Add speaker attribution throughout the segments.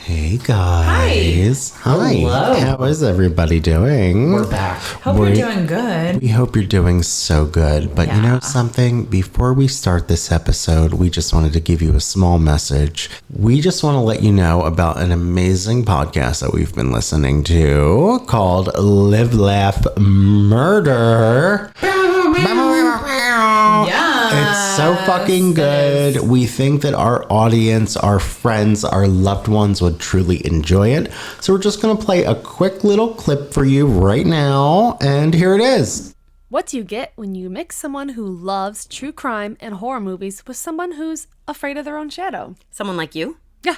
Speaker 1: Hey guys. Hi.
Speaker 2: Hello.
Speaker 1: How is everybody doing?
Speaker 2: We're back.
Speaker 3: Hope you're doing good.
Speaker 1: We hope you're doing so good. But you know something? Before we start this episode, we just wanted to give you a small message. We just want to let you know about an amazing podcast that we've been listening to called Live, Laugh, Murder. It's so fucking good. We think that our audience, our friends, our loved ones would truly enjoy it. So we're just going to play a quick little clip for you right now. And here it is.
Speaker 4: What do you get when you mix someone who loves true crime and horror movies with someone who's afraid of their own shadow?
Speaker 5: Someone like you?
Speaker 4: Yeah.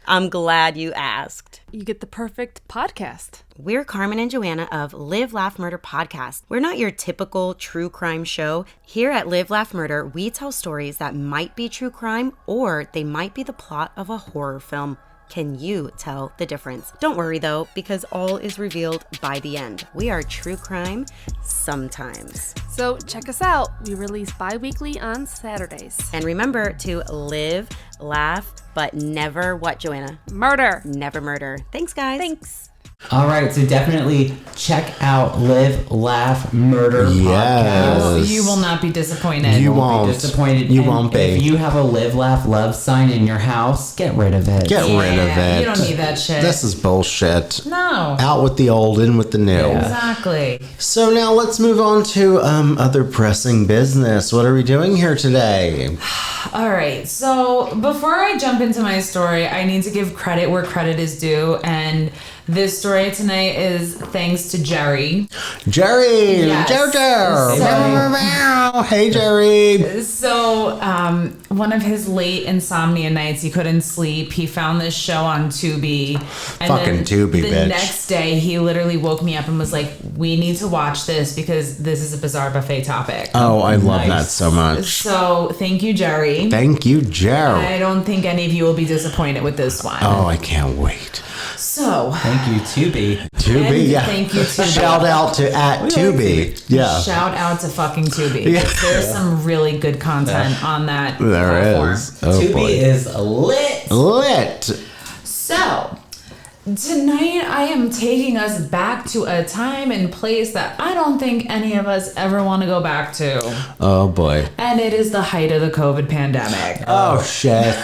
Speaker 5: I'm glad you asked.
Speaker 4: You get the perfect podcast.
Speaker 5: We're Carmen and Joanna of Live, Laugh, Murder podcast. We're not your typical true crime show. Here at Live, Laugh, Murder, we tell stories that might be true crime or they might be the plot of a horror film. Can you tell the difference? Don't worry though, because all is revealed by the end. We are true crime sometimes.
Speaker 4: So check us out. We release bi-weekly on Saturdays.
Speaker 5: And remember to live, laugh, but never what, Joanna?
Speaker 4: Murder.
Speaker 5: Never murder. Thanks, guys.
Speaker 4: Thanks.
Speaker 2: All right, so definitely check out Live, Laugh, Murder podcast.
Speaker 3: You will not be disappointed.
Speaker 1: You
Speaker 2: Be
Speaker 1: won't.
Speaker 2: disappointed.
Speaker 1: You
Speaker 2: And
Speaker 1: won't be.
Speaker 2: If you have a Live, Laugh, Love sign in your house, get rid of it.
Speaker 1: Get rid of it.
Speaker 3: You don't need that shit.
Speaker 1: This is bullshit.
Speaker 3: No.
Speaker 1: Out with the old, in with the new.
Speaker 2: Yeah.
Speaker 3: Exactly.
Speaker 1: So now let's move on to other pressing business. What are we doing here today?
Speaker 3: All right. So before I jump into my story, I need to give credit where credit is due. And this story tonight is thanks to Jerry.
Speaker 1: Jerry!
Speaker 3: Yes.
Speaker 1: Jojo! Hey, Jerry!
Speaker 3: So one of his late insomnia nights, he couldn't sleep. He found this show on Tubi. And
Speaker 1: Fucking
Speaker 3: then
Speaker 1: Tubi,
Speaker 3: the
Speaker 1: bitch.
Speaker 3: next day, he literally woke me up and was like, we need to watch this because this is a bizarre buffet topic.
Speaker 1: Oh, I love
Speaker 2: Nice.
Speaker 1: that so much.
Speaker 3: So thank you, Jerry.
Speaker 1: Thank you, Jerry.
Speaker 3: I don't think any of you will be disappointed with this one.
Speaker 1: Oh, I can't wait.
Speaker 3: So,
Speaker 2: Thank you, Tubi.
Speaker 1: Tubi,
Speaker 3: and
Speaker 1: yeah.
Speaker 3: thank you, Tubi.
Speaker 1: Shout out to Tubi. Yeah.
Speaker 3: Shout out to fucking Tubi.
Speaker 1: Yeah.
Speaker 3: There's some really good content on that
Speaker 1: There
Speaker 3: platform.
Speaker 1: is. Oh,
Speaker 2: Tubi
Speaker 1: boy.
Speaker 2: is lit.
Speaker 1: Lit.
Speaker 3: So, tonight I am taking us back to a time and place that I don't think any of us ever want to go back to.
Speaker 1: Oh, boy.
Speaker 3: And it is the height of the COVID pandemic.
Speaker 1: Oh, shit.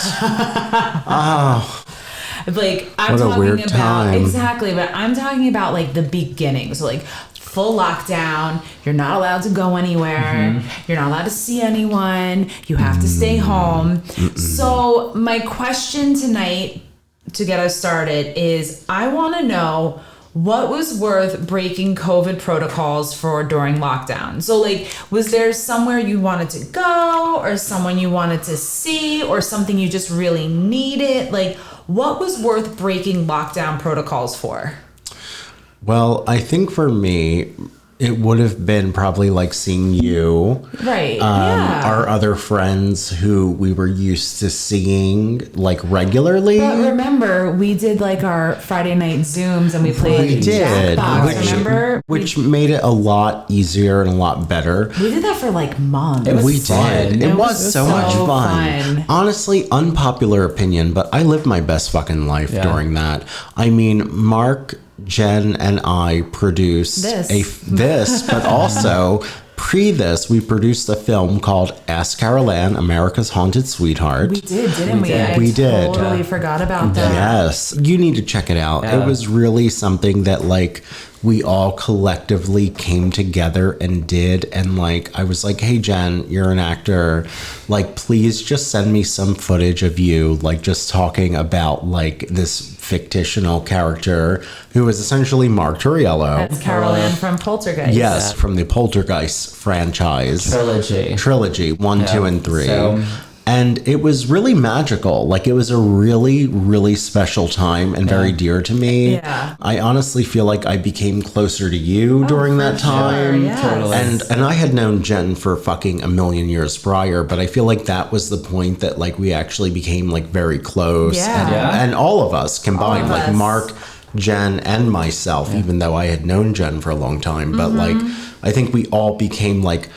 Speaker 1: Oh.
Speaker 3: Like, I'm
Speaker 1: What a
Speaker 3: talking
Speaker 1: weird
Speaker 3: about
Speaker 1: time.
Speaker 3: exactly, but I'm talking about like the beginning. So like full lockdown, you're not allowed to go anywhere, you're not allowed to see anyone, you have to stay home. So my question tonight to get us started is I want to know what was worth breaking COVID protocols for during lockdown? So like, was there somewhere you wanted to go or someone you wanted to see or something you just really needed? Like, what was worth breaking lockdown protocols for?
Speaker 1: Well, I think for me, it would have been probably like seeing you.
Speaker 3: Right.
Speaker 1: Our other friends who we were used to seeing like regularly.
Speaker 3: But remember, we did like our Friday night Zooms and we played
Speaker 1: We did,
Speaker 3: Jackbox, remember?
Speaker 1: which made it a lot easier and a lot better.
Speaker 3: We did that for like months.
Speaker 2: It was
Speaker 1: We
Speaker 2: fun.
Speaker 1: did. It was so much fun. Honestly, unpopular opinion, but I lived my best fucking life
Speaker 2: Yeah.
Speaker 1: during that. I mean, Mark, Jen, and I produced
Speaker 3: This.
Speaker 1: but also pre this, we produced a film called Ask Carol Ann, America's Haunted Sweetheart.
Speaker 3: We did, didn't we?
Speaker 2: did.
Speaker 3: I
Speaker 1: We did.
Speaker 3: totally forgot about that.
Speaker 1: Yes, you need to check it out.
Speaker 2: Yeah.
Speaker 1: It was really something that like we all collectively came together and did. And like I was like, hey Jen, you're an actor, like please just send me some footage of you like just talking about like this fictional character who was essentially Mark Turriello.
Speaker 3: That's Carol Ann from Poltergeist.
Speaker 1: Yes, from the Poltergeist franchise. Trilogy 1, 2, and 3.
Speaker 2: So-
Speaker 1: And it was really magical. Like, it was a really, really special time and very dear to me.
Speaker 3: Yeah.
Speaker 1: I honestly feel like I became closer to you during that time.
Speaker 3: yes.
Speaker 2: Totally.
Speaker 1: And I had known Jen for fucking a million years prior, but I feel like that was the point that, like, we actually became, like, very close.
Speaker 3: Yeah.
Speaker 1: And,
Speaker 2: Yeah.
Speaker 1: and all of us combined,
Speaker 3: of
Speaker 1: like
Speaker 3: us.
Speaker 1: Mark, Jen, and myself, even though I had known Jen for a long time. But, like, I think we all became, like,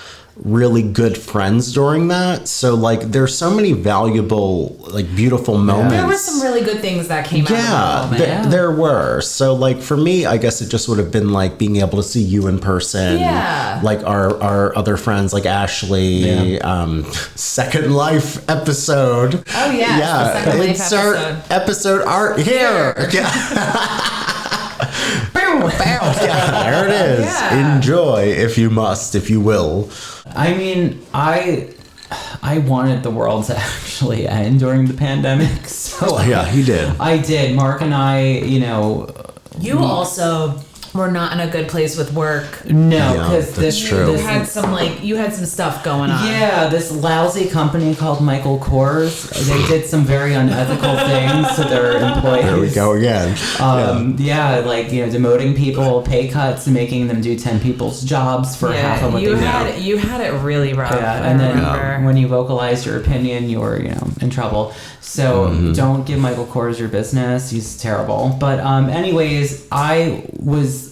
Speaker 1: really good friends during that. So like there's so many valuable, like beautiful moments.
Speaker 3: There were some really good things that came out of that moment.
Speaker 1: There were. So like for me, I guess it just would have been like being able to see you in person.
Speaker 3: Yeah.
Speaker 1: Like our other friends like Ashley, Second Life episode.
Speaker 3: Oh yeah.
Speaker 1: Yeah.
Speaker 3: The Second Life
Speaker 1: Insert episode art here. Yeah, there it is.
Speaker 3: Yeah.
Speaker 1: Enjoy if you must, if you will.
Speaker 2: I mean, I wanted the world to actually end during the pandemic, so
Speaker 1: Yeah, he did.
Speaker 2: I did. Mark and I, you
Speaker 3: also were not in a good place with work.
Speaker 2: no,
Speaker 1: Yeah,
Speaker 2: because
Speaker 1: that's true.
Speaker 3: You
Speaker 2: This,
Speaker 3: had some stuff going on.
Speaker 2: yeah, this lousy company called Michael Kors. They did some very unethical things to their employees.
Speaker 1: There we go again.
Speaker 2: Demoting people, pay cuts, and making them do 10 people's jobs for half of what
Speaker 3: you
Speaker 2: they
Speaker 3: had
Speaker 2: did.
Speaker 3: you had it really rough.
Speaker 2: Yeah,
Speaker 3: I
Speaker 2: and then
Speaker 3: remember.
Speaker 2: when you vocalize your opinion, you're in trouble. So don't give Michael Kors your business. He's terrible. But anyways, I was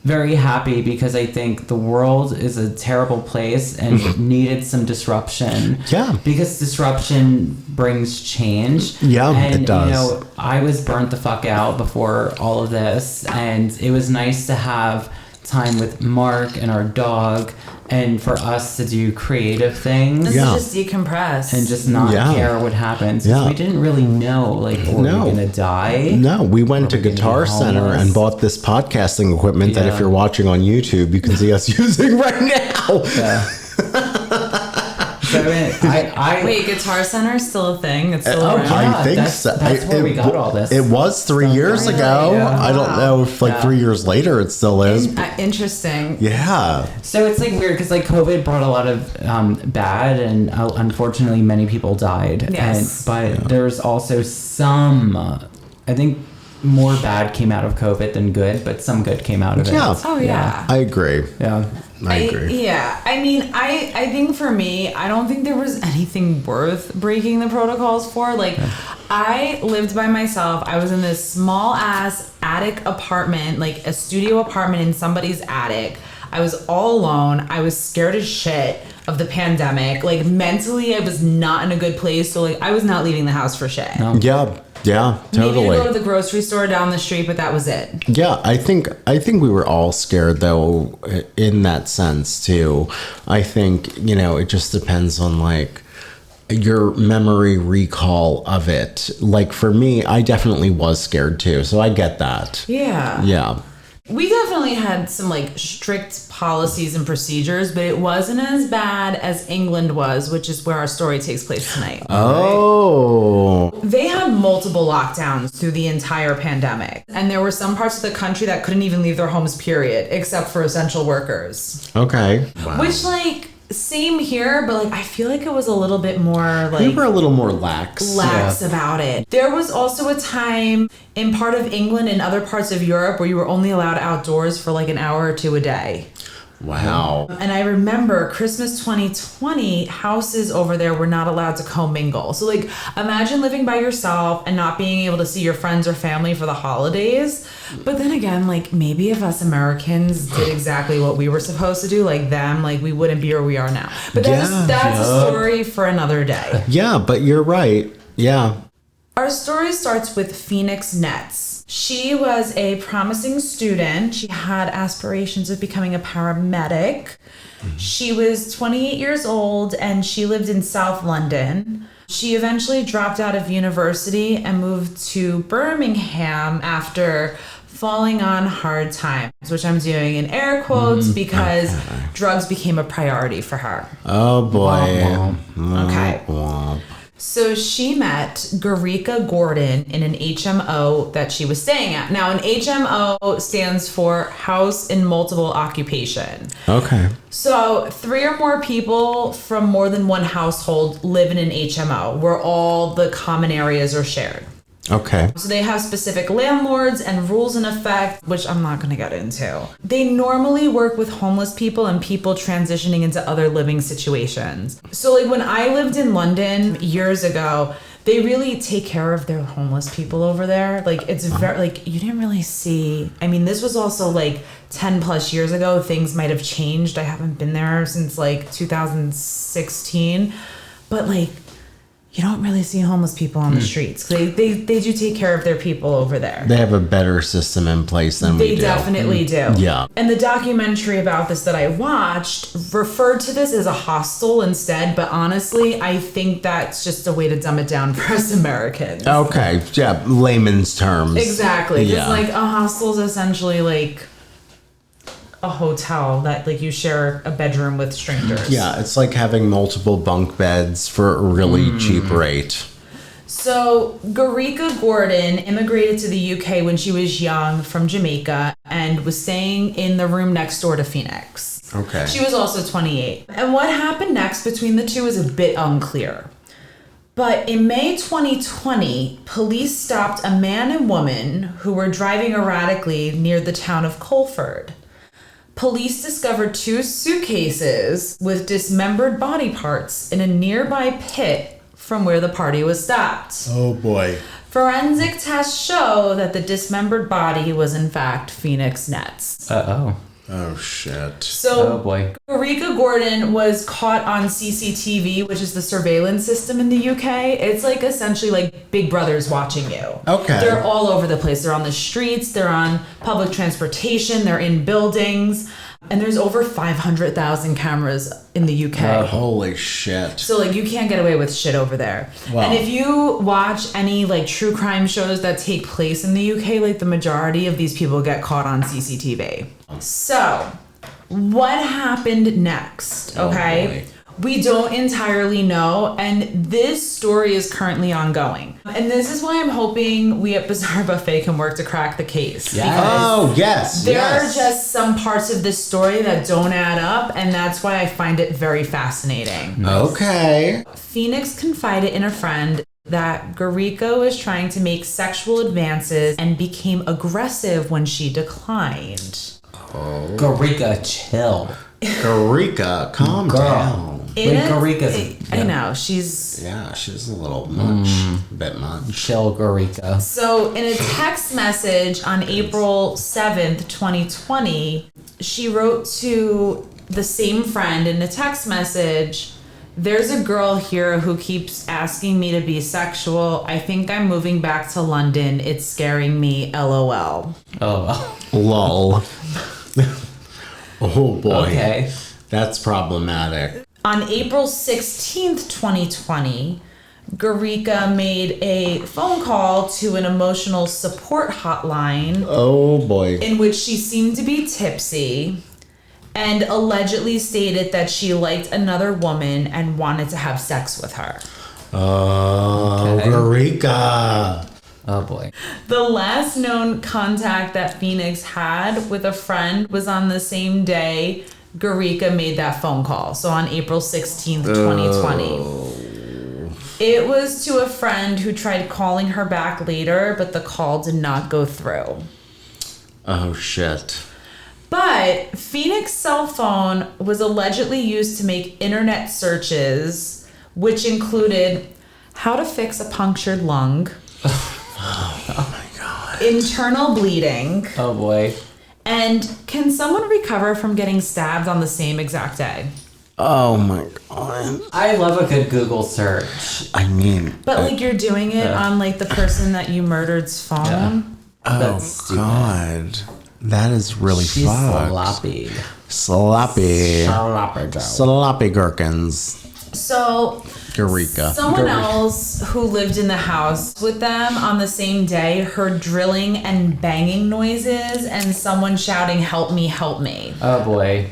Speaker 2: very happy because I think the world is a terrible place and needed some disruption.
Speaker 1: Yeah.
Speaker 2: Because disruption brings change.
Speaker 1: Yeah,
Speaker 2: and,
Speaker 1: it does.
Speaker 2: I was burnt the fuck out before all of this, and it was nice to have time with Mark and our dog and for us to do creative things.
Speaker 1: Yeah.
Speaker 3: Just decompress.
Speaker 2: And just not care what happens. 'Cause
Speaker 1: Yeah.
Speaker 2: we didn't really know, like, were we going to die?
Speaker 1: No, we went
Speaker 2: Or
Speaker 1: to
Speaker 2: we gonna be
Speaker 1: Guitar Center
Speaker 2: homeless?
Speaker 1: and bought this podcasting equipment that if
Speaker 2: Yeah.
Speaker 1: you're watching on YouTube, you can see us using right now.
Speaker 2: Yeah. So, I
Speaker 3: Wait, Guitar Center is still a thing? It's still around?
Speaker 1: I think
Speaker 2: that's,
Speaker 1: so.
Speaker 2: That's where we got all this.
Speaker 1: It was 3 years
Speaker 2: Really?
Speaker 1: ago.
Speaker 2: Yeah.
Speaker 1: I don't know if 3 years later it still is.
Speaker 3: Interesting.
Speaker 1: Yeah.
Speaker 2: So it's like weird because like COVID brought a lot of bad, and unfortunately many people died.
Speaker 3: Yes.
Speaker 2: But there's also some, I think more bad came out of COVID than good, but some good came out of it.
Speaker 1: Yeah.
Speaker 3: Oh yeah.
Speaker 1: I agree.
Speaker 2: Yeah.
Speaker 1: I agree.
Speaker 3: Yeah, I mean, I think for me, I don't think there was anything worth breaking the protocols for. Like, I lived by myself. I was in this small ass attic apartment, like a studio apartment in somebody's attic. I was all alone. I was scared as shit of the pandemic. Like, mentally, I was not in a good place. So, like, I was not leaving the house for shit.
Speaker 2: No.
Speaker 1: Yeah, totally.
Speaker 3: Maybe to go to the grocery store down the street, but that was it.
Speaker 1: Yeah, I think we were all scared though in that sense too. I think, it just depends on like your memory recall of it. Like for me, I definitely was scared too, so I get that.
Speaker 3: Yeah.
Speaker 1: Yeah.
Speaker 3: We definitely had some like strict policies and procedures, but it wasn't as bad as England was, which is where our story takes place tonight.
Speaker 1: Oh.
Speaker 3: They had multiple lockdowns through the entire pandemic. And there were some parts of the country that couldn't even leave their homes, period, except for essential workers.
Speaker 1: Okay. Wow.
Speaker 3: Which, like, same here, but like I feel like it was a little bit more like
Speaker 1: We were a little more lax.
Speaker 3: about it. There was also a time in part of England and other parts of Europe where you were only allowed outdoors for like an hour or two a day.
Speaker 1: Wow.
Speaker 3: And I remember Christmas 2020, houses over there were not allowed to commingle. So like imagine living by yourself and not being able to see your friends or family for the holidays. But then again, like maybe if us Americans did exactly what we were supposed to do, like them, like we wouldn't be where we are now. But that's a story for another day.
Speaker 1: Yeah, but you're right. Yeah.
Speaker 3: Our story starts with Phoenix Nets. She was a promising student. She had aspirations of becoming a paramedic. She was 28 years old and she lived in South London. She eventually dropped out of university and moved to Birmingham after falling on hard times, which I'm doing in air quotes because drugs became a priority for her.
Speaker 1: Oh boy.
Speaker 3: Okay. So she met Garecca Gordon in an HMO that she was staying at. Now, an HMO stands for House in Multiple Occupation.
Speaker 1: Okay.
Speaker 3: So 3 or more people from more than one household live in an HMO where all the common areas are shared.
Speaker 1: Okay.
Speaker 3: So they have specific landlords and rules in effect, which I'm not going to get into. They normally work with homeless people and people transitioning into other living situations. So like when I lived in London years ago, they really take care of their homeless people over there. Like, it's very, like, you didn't really see, I mean, this was also like 10 plus years ago. Things might have changed. I haven't been there since like 2016, but like, you don't really see homeless people on the streets. They do take care of their people over there.
Speaker 1: They have a better system in place than we do.
Speaker 3: They definitely do.
Speaker 1: Yeah.
Speaker 3: And the documentary about this that I watched referred to this as a hostel instead, but honestly, I think that's just a way to dumb it down for us Americans.
Speaker 1: Okay, yeah, layman's terms.
Speaker 3: Exactly. It's
Speaker 1: Yeah.
Speaker 3: like a hostel is essentially like a hotel that like you share a bedroom with strangers.
Speaker 1: Yeah, it's like having multiple bunk beds for a really cheap rate.
Speaker 3: So, Garecca Gordon immigrated to the UK when she was young from Jamaica and was staying in the room next door to Phoenix.
Speaker 1: Okay.
Speaker 3: She was also 28. And what happened next between the two is a bit unclear. But in May 2020, police stopped a man and woman who were driving erratically near the town of Colford. Police discovered 2 suitcases with dismembered body parts in a nearby pit from where the party was stopped.
Speaker 1: Oh boy.
Speaker 3: Forensic tests show that the dismembered body was in fact Phoenix Net's.
Speaker 1: Oh shit.
Speaker 3: So,
Speaker 2: Oh boy.
Speaker 3: Garecca Gordon was caught on CCTV, which is the surveillance system in the UK. It's like essentially like Big Brother's watching you.
Speaker 1: Okay.
Speaker 3: They're all over the place. They're on the streets, they're on public transportation, they're in buildings, and there's over 500,000 cameras in the UK.
Speaker 1: Holy shit.
Speaker 3: So like you can't get away with shit over there.
Speaker 1: Wow.
Speaker 3: And if you watch any like true crime shows that take place in the UK, like the majority of these people get caught on CCTV. So, what happened next? Okay. We don't entirely know, and this story is currently ongoing. And this is why I'm hoping we at Bizarre Buffet can work to crack the case.
Speaker 2: Yeah.
Speaker 3: Because
Speaker 1: Oh, yes.
Speaker 3: there
Speaker 1: yes.
Speaker 3: are just some parts of this story that don't add up, and that's why I find it very fascinating.
Speaker 1: Okay.
Speaker 3: Phoenix confided in a friend that Garecca was trying to make sexual advances and became aggressive when she declined.
Speaker 2: Garecca, chill.
Speaker 1: Garecca, calm down.
Speaker 3: I know, she's...
Speaker 1: Yeah, she's a little much. A bit much.
Speaker 2: Chill, Garecca.
Speaker 3: So, in a text message on April 7th, 2020, she wrote to the same friend in a text message, "There's a girl here who keeps asking me to be sexual. I think I'm moving back to London. It's scaring me, LOL."
Speaker 2: Oh,
Speaker 1: Lol. Oh boy.
Speaker 2: okay.
Speaker 1: That's problematic.
Speaker 3: On April 16th, 2020, Garecca made a phone call to an emotional support hotline
Speaker 1: Oh boy.
Speaker 3: in which she seemed to be tipsy and allegedly stated that she liked another woman and wanted to have sex with her.
Speaker 1: Oh,
Speaker 2: Okay.
Speaker 1: Garecca.
Speaker 2: Oh boy.
Speaker 3: The last known contact that Phoenix had with a friend was on the same day Garecca made that phone call. So on April 16th, 2020. It was to a friend who tried calling her back later, but the call did not go through.
Speaker 1: Oh shit.
Speaker 3: But Phoenix's cell phone was allegedly used to make internet searches, which included how to fix a punctured lung.
Speaker 1: Oh my god.
Speaker 3: Internal bleeding.
Speaker 2: Oh boy.
Speaker 3: And can someone recover from getting stabbed on the same exact day?
Speaker 1: Oh my god.
Speaker 2: I love a good Google search.
Speaker 1: I mean.
Speaker 3: But like you're doing it on like the person that you murdered's phone.
Speaker 2: Yeah.
Speaker 1: Oh
Speaker 2: That's stupid.
Speaker 1: god. That is really
Speaker 2: She's
Speaker 1: fucked.
Speaker 2: sloppy.
Speaker 1: Sloppy.
Speaker 2: Sloppy.
Speaker 1: Sloppy gherkins.
Speaker 3: So
Speaker 1: Garecca.
Speaker 3: someone else who lived in the house with them on the same day heard drilling and banging noises and someone shouting, "Help me, help me."
Speaker 2: Oh boy.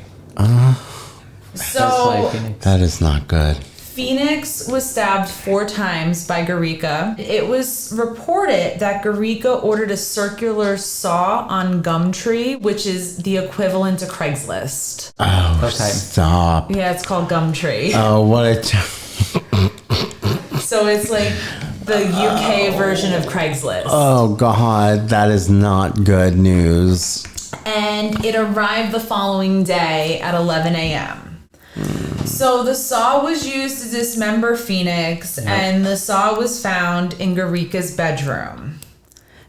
Speaker 3: So
Speaker 1: That is not good.
Speaker 3: Phoenix was stabbed 4 times by Garecca. It was reported that Garecca ordered a circular saw on Gumtree, which is the equivalent to Craigslist.
Speaker 1: Oh,
Speaker 2: Okay.
Speaker 1: stop.
Speaker 3: Yeah, it's called Gumtree.
Speaker 1: Oh, what a.
Speaker 3: So it's like the UK version of Craigslist.
Speaker 1: Oh, God. That is not good news.
Speaker 3: And it arrived the following day at 11 a.m. So the saw was used to dismember Phoenix, and the saw was found in Garecca's bedroom.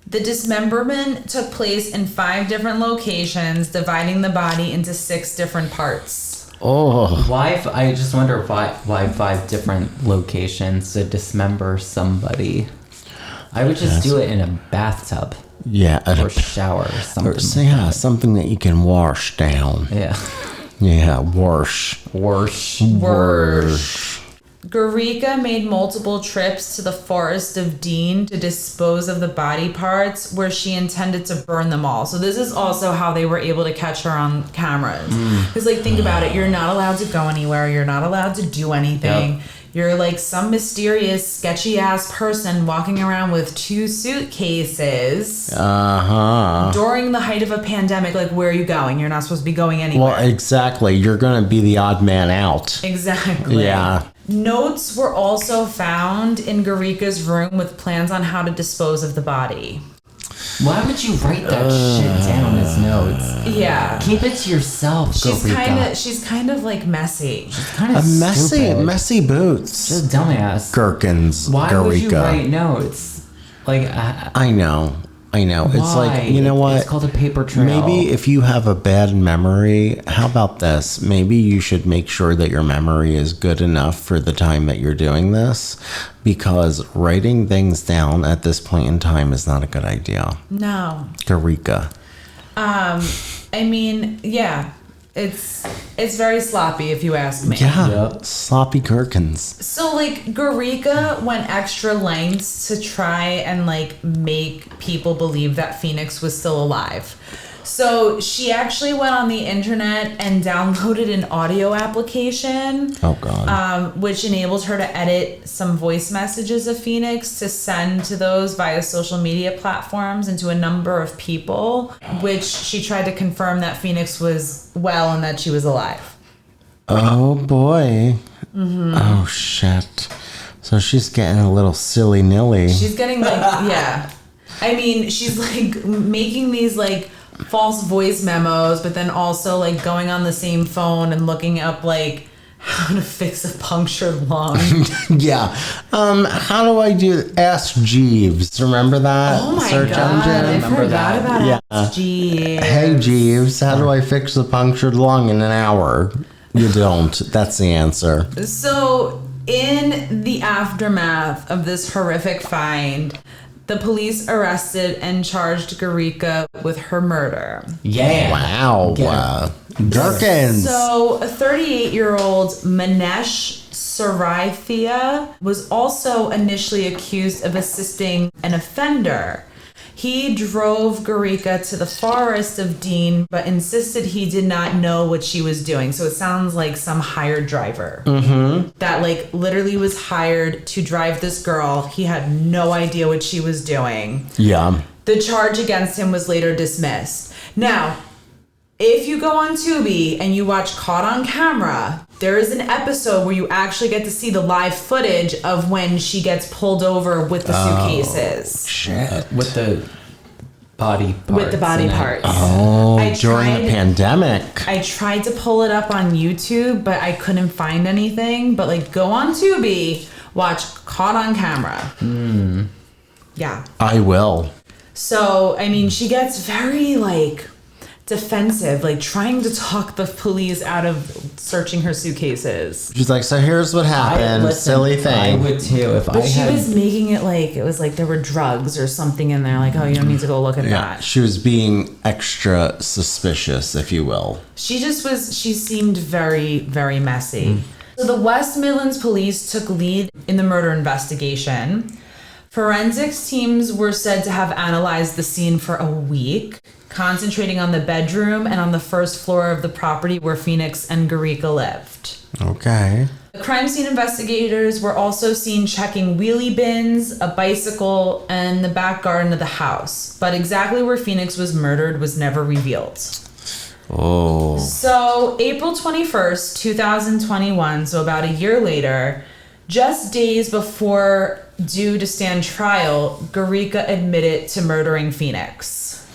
Speaker 3: The dismemberment took place in 5 different locations, dividing the body into 6 different parts.
Speaker 1: Oh.
Speaker 2: Why? I just wonder why 5 different locations to dismember somebody. I would just do it in a bathtub.
Speaker 1: Yeah.
Speaker 2: Or shower or something.
Speaker 1: Or, something that you can wash down.
Speaker 2: Yeah.
Speaker 1: Yeah, wash.
Speaker 3: Garecca made multiple trips to the Forest of Dean to dispose of the body parts, where she intended to burn them all. So this is also how they were able to catch her on cameras. Because, think about it. You're not allowed to go anywhere. You're not allowed to do anything. Yep. You're some mysterious, sketchy-ass person walking around with 2 suitcases. During the height of a pandemic, where are you going? You're not supposed to be going anywhere.
Speaker 1: Well, exactly. You're going to be the odd man out.
Speaker 3: Exactly.
Speaker 1: Yeah.
Speaker 3: Notes were also found in Garecca's room with plans on how to dispose of the body.
Speaker 2: Why would you write that shit down as notes?
Speaker 3: Yeah.
Speaker 2: Keep it to yourself, Garecca.
Speaker 3: She's kind of messy.
Speaker 2: She's kind of
Speaker 1: messy boots.
Speaker 2: She's a dumbass.
Speaker 1: Gherkins.
Speaker 2: Why
Speaker 1: Garecca.
Speaker 2: would you write notes?
Speaker 1: I know.
Speaker 2: Why?
Speaker 1: It's you know what?
Speaker 2: It's called a paper trail.
Speaker 1: Maybe if you have a bad memory, how about this? Maybe you should make sure that your memory is good enough for the time that you're doing this, because writing things down at this point in time is not a good idea.
Speaker 3: No.
Speaker 1: Garecca.
Speaker 3: Yeah. It's very sloppy, if you ask me.
Speaker 1: Yeah.
Speaker 2: Yep.
Speaker 1: Sloppy gherkins.
Speaker 3: So, Garecca went extra lengths to try and, make people believe that Phoenix was still alive. So, she actually went on the internet and downloaded an audio application.
Speaker 1: Oh, God.
Speaker 3: Which enables her to edit some voice messages of Phoenix to send to those via social media platforms and to a number of people, which she tried to confirm that Phoenix was well and that she was alive.
Speaker 1: Oh, boy. Mm-hmm. Oh, shit. So she's getting a little silly-nilly.
Speaker 3: She's getting, yeah. She's, making these, false voice memos, but then also, going on the same phone and looking up, how to fix a punctured lung.
Speaker 1: Yeah. How do I do Ask Jeeves? Remember that?
Speaker 3: Oh my
Speaker 1: Search
Speaker 3: God,
Speaker 1: engine?
Speaker 3: I forgot about Ask Jeeves.
Speaker 1: Hey Jeeves, how do I fix a punctured lung in an hour? You don't. That's the answer.
Speaker 3: So, in the aftermath of this horrific find, the police arrested and charged Garecca with her murder.
Speaker 2: Yeah.
Speaker 1: Wow. Gherkins.
Speaker 3: So, a 38-year-old Manesh Saraithia was also initially accused of assisting an offender. He drove Garecca to the Forest of Dean, but insisted he did not know what she was doing. So it sounds like some hired driver that literally was hired to drive this girl. He had no idea what she was doing.
Speaker 1: Yeah.
Speaker 3: The charge against him was later dismissed. Now, if you go on Tubi and you watch Caught on Camera, there is an episode where you actually get to see the live footage of when she gets pulled over with the suitcases.
Speaker 1: Shit.
Speaker 2: With the body parts.
Speaker 3: With the body parts.
Speaker 1: During the pandemic.
Speaker 3: I tried to pull it up on YouTube, but I couldn't find anything. But go on Tubi, watch Caught on Camera. Yeah.
Speaker 1: I will.
Speaker 3: So, she gets very, defensive, trying to talk the police out of searching her suitcases.
Speaker 1: She's like, so here's what happened. Silly thing.
Speaker 2: I would too if
Speaker 3: But she was making it it was there were drugs or something in there. Oh, you don't need to go look at that.
Speaker 1: She was being extra suspicious, if you will.
Speaker 3: She seemed very, very messy. So the West Midlands police took lead in the murder investigation. Forensics teams were said to have analyzed the scene for a week, concentrating on the bedroom and on the first floor of the property where Phoenix and Garecca lived.
Speaker 1: Okay.
Speaker 3: The crime scene investigators were also seen checking wheelie bins, a bicycle, and the back garden of the house. But exactly where Phoenix was murdered was never revealed.
Speaker 1: Oh.
Speaker 3: So, April 21st, 2021, so about a year later, just days before due to stand trial, Garecca admitted to murdering Phoenix.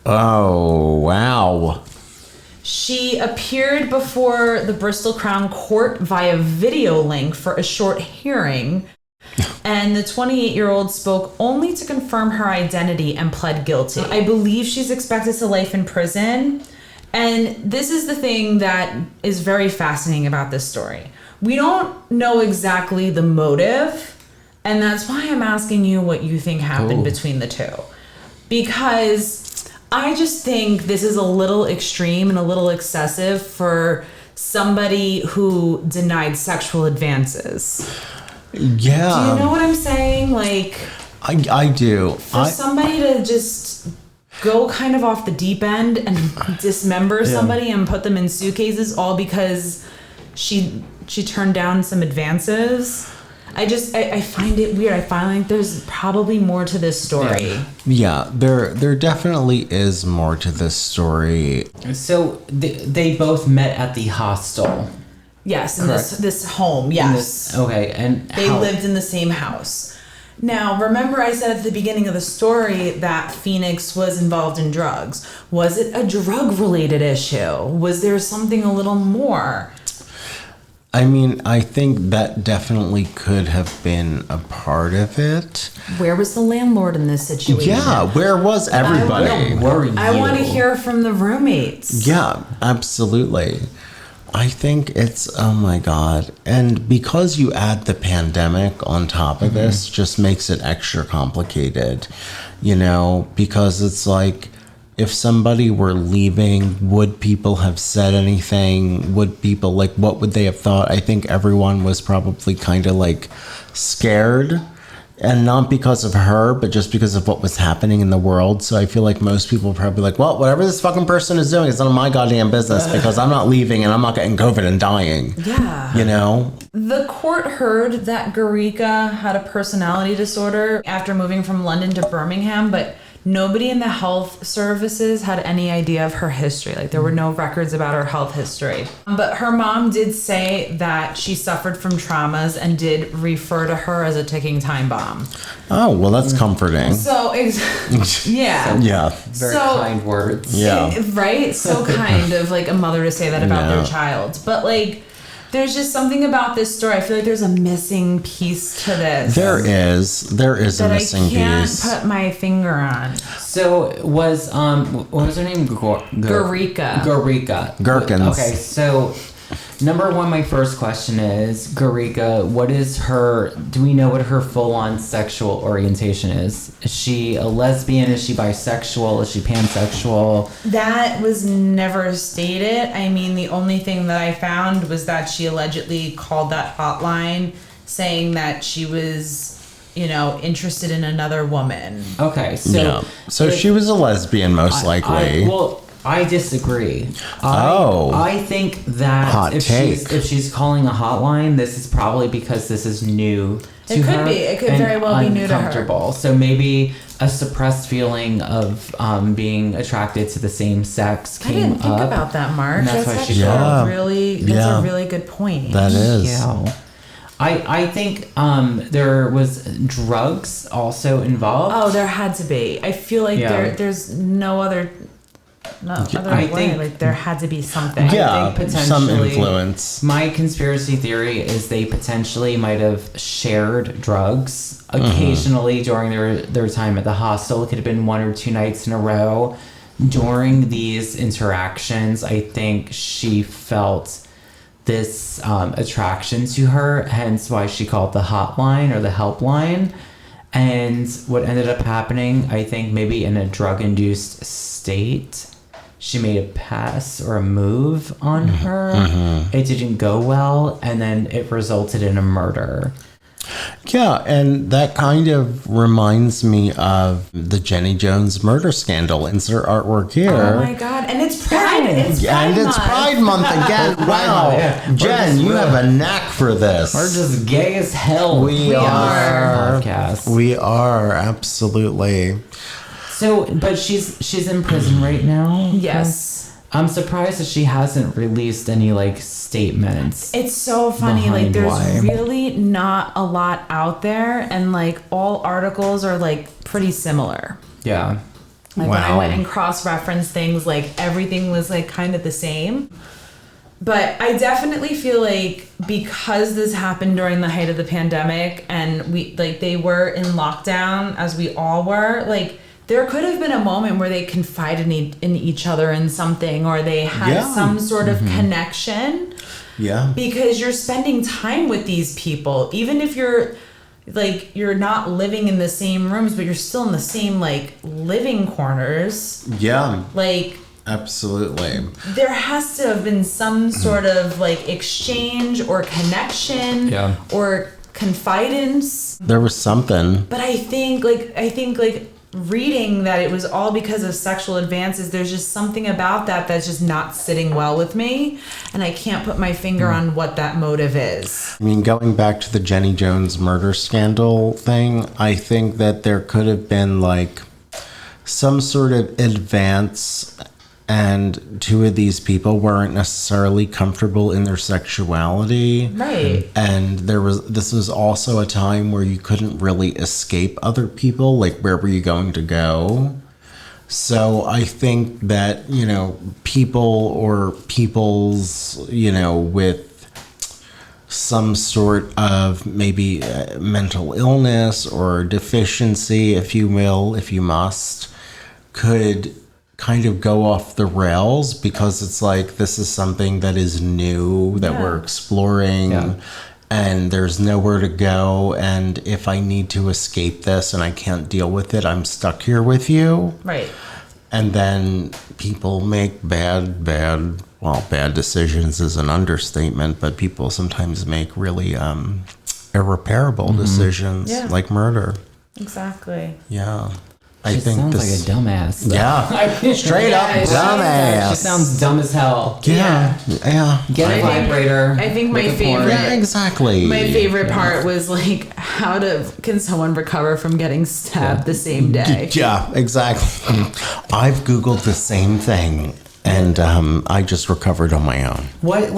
Speaker 1: Oh, wow.
Speaker 3: She appeared before the Bristol Crown Court via video link for a short hearing. And the 28-year-old spoke only to confirm her identity and pled guilty. I believe she's expected to life in prison. And this is the thing that is very fascinating about this story. We don't know exactly the motive, and that's why I'm asking you what you think happened between the two. Because I just think this is a little extreme and a little excessive for somebody who denied sexual advances.
Speaker 1: Yeah.
Speaker 3: Do you know what I'm saying? Like,
Speaker 1: I do.
Speaker 3: For somebody to just go kind of off the deep end and dismember somebody and put them in suitcases all because she turned down some advances. I find it weird. I find like there's probably more to this story.
Speaker 1: Yeah, there definitely is more to this story.
Speaker 2: So they both met at the hostel.
Speaker 3: Yes, in this home, yes.
Speaker 2: And
Speaker 3: they lived in the same house. Now, remember I said at the beginning of the story that Phoenix was involved in drugs. Was it a drug-related issue? Was there something a little more?
Speaker 1: I mean, I think that definitely could have been a part of it.
Speaker 3: Where was the landlord in this situation?
Speaker 1: Yeah, where was everybody?
Speaker 2: Where were you?
Speaker 3: I want to hear from the roommates.
Speaker 1: Yeah, absolutely. I think it's, oh my God. And because you add the pandemic on top of this, just makes it extra complicated, you know, because it's like, if somebody were leaving, would people have said anything? Would people, like, what would they have thought? I think everyone was probably kind of like scared. And not because of her, but just because of what was happening in the world. So I feel like most people are probably like, well, whatever this fucking person is doing, it's none of my goddamn business because I'm not leaving and I'm not getting COVID and dying.
Speaker 3: Yeah.
Speaker 1: You know?
Speaker 3: The court heard that Garecca had a personality disorder after moving from London to Birmingham, but nobody in the health services had any idea of her history. Like, there were no records about her health history. But her mom did say that she suffered from traumas and did refer to her as a ticking time bomb.
Speaker 1: Oh, well, that's comforting.
Speaker 3: So, yeah.
Speaker 1: Yeah.
Speaker 2: Very kind words.
Speaker 1: Yeah.
Speaker 3: Right? So kind of like a mother to say that about their child. But, like, there's just something about this story. I feel like there's a missing piece to this.
Speaker 1: There is a missing piece.
Speaker 3: I can't put my finger on.
Speaker 2: So was what was her name?
Speaker 3: Garecca.
Speaker 2: Garecca.
Speaker 1: Gherkins.
Speaker 2: Okay, so number one, my first question is Garecca. What is her? Do we know what her full-on sexual orientation is? Is she a lesbian? Is she bisexual? Is she pansexual?
Speaker 3: That was never stated. I mean, the only thing that I found was that she allegedly called that hotline saying that she was, you know, interested in another woman.
Speaker 2: Okay, so
Speaker 1: So she was a lesbian, most likely.
Speaker 2: I disagree.
Speaker 1: Oh.
Speaker 2: I think that
Speaker 1: Hot take.
Speaker 2: if she's calling a hotline, this is probably because this is new to her.
Speaker 3: It could be. It could very well be new to her.
Speaker 2: Uncomfortable. So maybe a suppressed feeling of being attracted to the same sex came up.
Speaker 3: I didn't think about that, Mark.
Speaker 2: And that's why she
Speaker 3: actually
Speaker 2: called.
Speaker 3: a really good point.
Speaker 1: That is.
Speaker 2: Yeah. I think there was drugs also involved.
Speaker 3: Oh, there had to be. I feel like there's no other way.
Speaker 2: think
Speaker 3: Like, there had to be something.
Speaker 1: Yeah,
Speaker 2: I think
Speaker 1: some
Speaker 2: potentially
Speaker 1: influence.
Speaker 2: My conspiracy theory is they potentially might have shared drugs occasionally during their time at the hostel. It could have been 1 or 2 nights in a row. During these interactions, I think she felt this attraction to her, hence why she called the hotline or the helpline. And what ended up happening, I think maybe in a drug-induced state, she made a pass or a move on her. It didn't go well, and then it resulted in a murder.
Speaker 1: Yeah, and that kind of reminds me of the Jenny Jones murder scandal. Insert artwork here.
Speaker 3: Oh my God! And it's Pride. It's
Speaker 1: Pride Month again. Wow, Jen, you have a knack for this.
Speaker 2: We're just gay as hell.
Speaker 1: We are.
Speaker 2: Podcast.
Speaker 1: We are, absolutely.
Speaker 2: So, but she's in prison right now.
Speaker 3: Yes.
Speaker 2: I'm surprised that she hasn't released any like statements.
Speaker 3: It's so funny. Like,
Speaker 2: behind
Speaker 3: there's
Speaker 2: why.
Speaker 3: really not a lot out there, and like all articles are like pretty similar.
Speaker 2: Yeah.
Speaker 3: Like when I went and cross-referenced things, like everything was like kind of the same. But I definitely feel like because this happened during the height of the pandemic and they were in lockdown as we all were, like there could have been a moment where they confided in each other in something, or they had some sort of connection.
Speaker 1: Yeah.
Speaker 3: Because you're spending time with these people, even if you're not living in the same rooms, but you're still in the same like living corners.
Speaker 1: Yeah.
Speaker 3: Like,
Speaker 1: absolutely.
Speaker 3: there has to have been some sort of like exchange or connection or confidence.
Speaker 1: There was something.
Speaker 3: But I think reading that it was all because of sexual advances, there's just something about that that's just not sitting well with me, and I can't put my finger on what that motive is.
Speaker 1: I mean, going back to the Jenny Jones murder scandal thing, I think that there could have been like some sort of advance, and two of these people weren't necessarily comfortable in their sexuality.
Speaker 3: Right.
Speaker 1: And this was also a time where you couldn't really escape other people. Like, where were you going to go? So I think that, peoples, with some sort of maybe mental illness or deficiency, if you will, if you must, could kind of go off the rails, because it's like, this is something that is new that we're exploring, and there's nowhere to go, and if I need to escape this and I can't deal with it, I'm stuck here with you.
Speaker 3: Right.
Speaker 1: And then people make bad decisions is an understatement, but people sometimes make really irreparable decisions, like murder.
Speaker 3: Exactly.
Speaker 1: Yeah.
Speaker 2: She sounds like a dumbass.
Speaker 1: Yeah, straight up dumbass.
Speaker 2: She sounds dumb as hell.
Speaker 1: Yeah.
Speaker 2: Get a vibrator.
Speaker 3: I think my
Speaker 2: with a porn.
Speaker 3: favorite.
Speaker 1: Yeah, exactly.
Speaker 3: My favorite part was like, can someone recover from getting stabbed the same day?
Speaker 1: Yeah, exactly. I've Googled the same thing, and I just recovered on my own.
Speaker 2: What,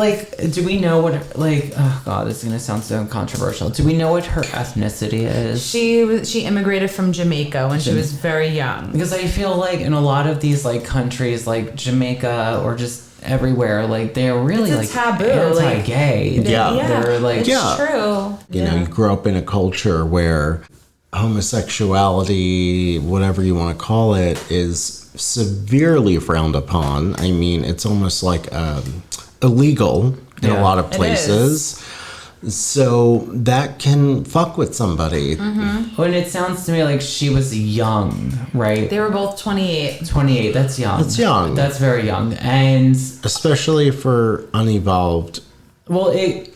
Speaker 2: do we know what, oh God, this is going to sound so controversial. Do we know what her ethnicity is?
Speaker 3: She immigrated from Jamaica when she was very young.
Speaker 2: Because I feel like in a lot of these, countries, like Jamaica or just everywhere, they're really,
Speaker 3: It's a taboo,
Speaker 2: anti-gay. They're,
Speaker 3: It's true.
Speaker 1: You grew up in a culture where homosexuality, whatever you want to call it, is severely frowned upon. I mean, it's almost like illegal in a lot of places. So that can fuck with somebody.
Speaker 2: Mm-hmm. And it sounds to me like she was young, right?
Speaker 3: They were both 28.
Speaker 2: 28, that's young.
Speaker 1: That's young.
Speaker 2: That's very young. And
Speaker 1: especially for unevolved.
Speaker 2: Well, it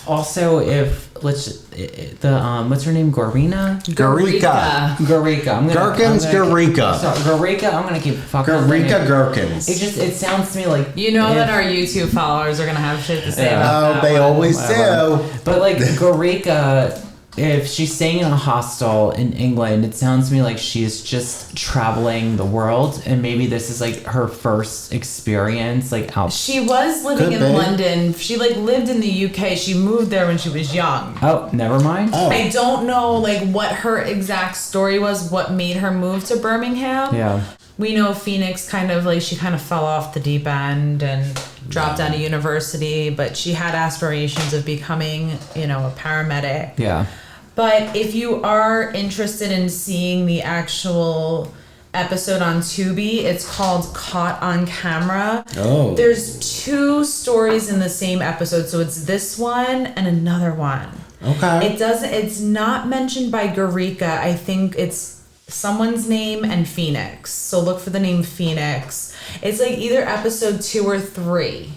Speaker 2: also, if what's her name? Garecca.
Speaker 1: Gherkins.
Speaker 2: Garecca. I'm gonna keep fucking.
Speaker 1: Garecca Gherkins.
Speaker 2: It sounds to me like
Speaker 3: that our YouTube followers are gonna have shit to say about that.
Speaker 1: They always do.
Speaker 2: But Garecca, if she's staying in a hostel in England, it sounds to me like she's just traveling the world, and maybe this is her first experience out.
Speaker 3: She was living in London. She lived in the UK. She moved there when she was young.
Speaker 2: Oh, never mind.
Speaker 1: Oh.
Speaker 3: I don't know what her exact story was, what made her move to Birmingham.
Speaker 2: Yeah.
Speaker 3: We know Phoenix she kind of fell off the deep end and dropped out of university, but she had aspirations of becoming, a paramedic.
Speaker 2: Yeah.
Speaker 3: But if you are interested in seeing the actual episode on Tubi, it's called Caught on Camera.
Speaker 1: Oh.
Speaker 3: There's 2 stories in the same episode, so it's this one and another one.
Speaker 1: Okay.
Speaker 3: It's not mentioned by Garecca. I think it's someone's name and Phoenix. So look for the name Phoenix. It's either episode 2 or 3.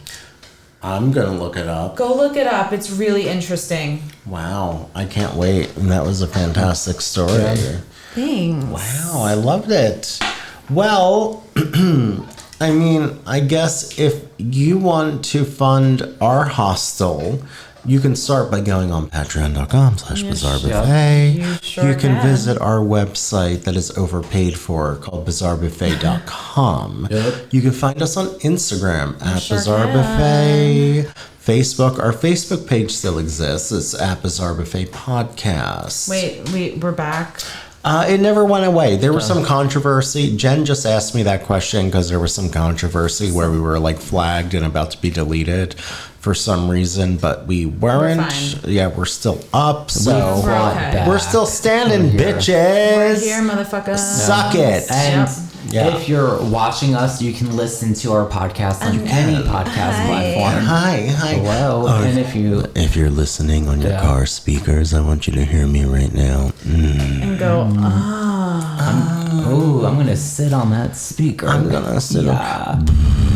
Speaker 1: I'm gonna look it up.
Speaker 3: Go look it up. It's really interesting.
Speaker 1: Wow, I can't wait. And that was a fantastic story.
Speaker 3: Thanks.
Speaker 1: Wow, I loved it. Well, I mean, I guess if you want to fund our hostel, you can start by going on patreon.com/bizarrebuffet. You can visit our website that is overpaid for called bizarrebuffet.com. You can find us on Instagram at bizarrebuffet. Facebook, our Facebook page still exists. It's at Bizarre Buffet Podcast.
Speaker 3: Wait, we're back.
Speaker 1: It never went away. There was some controversy. Jen just asked me that question because there was some controversy where we were like flagged and about to be deleted for some reason, but we weren't. We're still up, so we're still standing, bitches.
Speaker 3: We're here, motherfucker.
Speaker 1: Suck it.
Speaker 2: And if you're watching us, you can listen to our podcast on any podcast platform.
Speaker 1: Hi.
Speaker 2: Hello. And
Speaker 1: if you're listening on your car speakers, I want you to hear me right now.
Speaker 3: And go,
Speaker 2: I'm gonna sit on that speaker.
Speaker 1: I'm gonna sit on.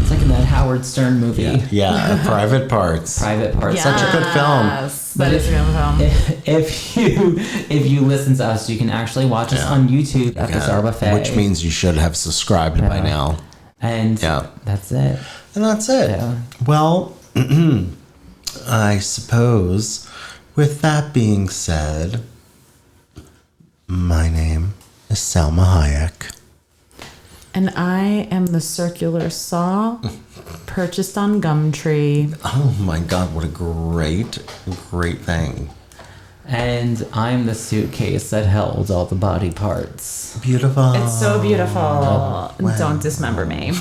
Speaker 2: It's like in that Howard Stern movie.
Speaker 1: Yeah, Private Parts.
Speaker 2: Private Parts.
Speaker 1: Such a good film.
Speaker 3: That is a good film.
Speaker 2: If you listen to us, you can actually watch us on YouTube at the Star Buffet.
Speaker 1: Which means you should have subscribed by now.
Speaker 2: And that's it.
Speaker 1: And that's it.
Speaker 2: Yeah.
Speaker 1: Well, I suppose with that being said, my name is Salma Hayek.
Speaker 3: And I am the circular saw purchased on Gumtree.
Speaker 1: Oh my God, what a great thing.
Speaker 2: And I'm the suitcase that held all the body parts.
Speaker 1: Beautiful.
Speaker 3: It's so beautiful. Don't dismember me.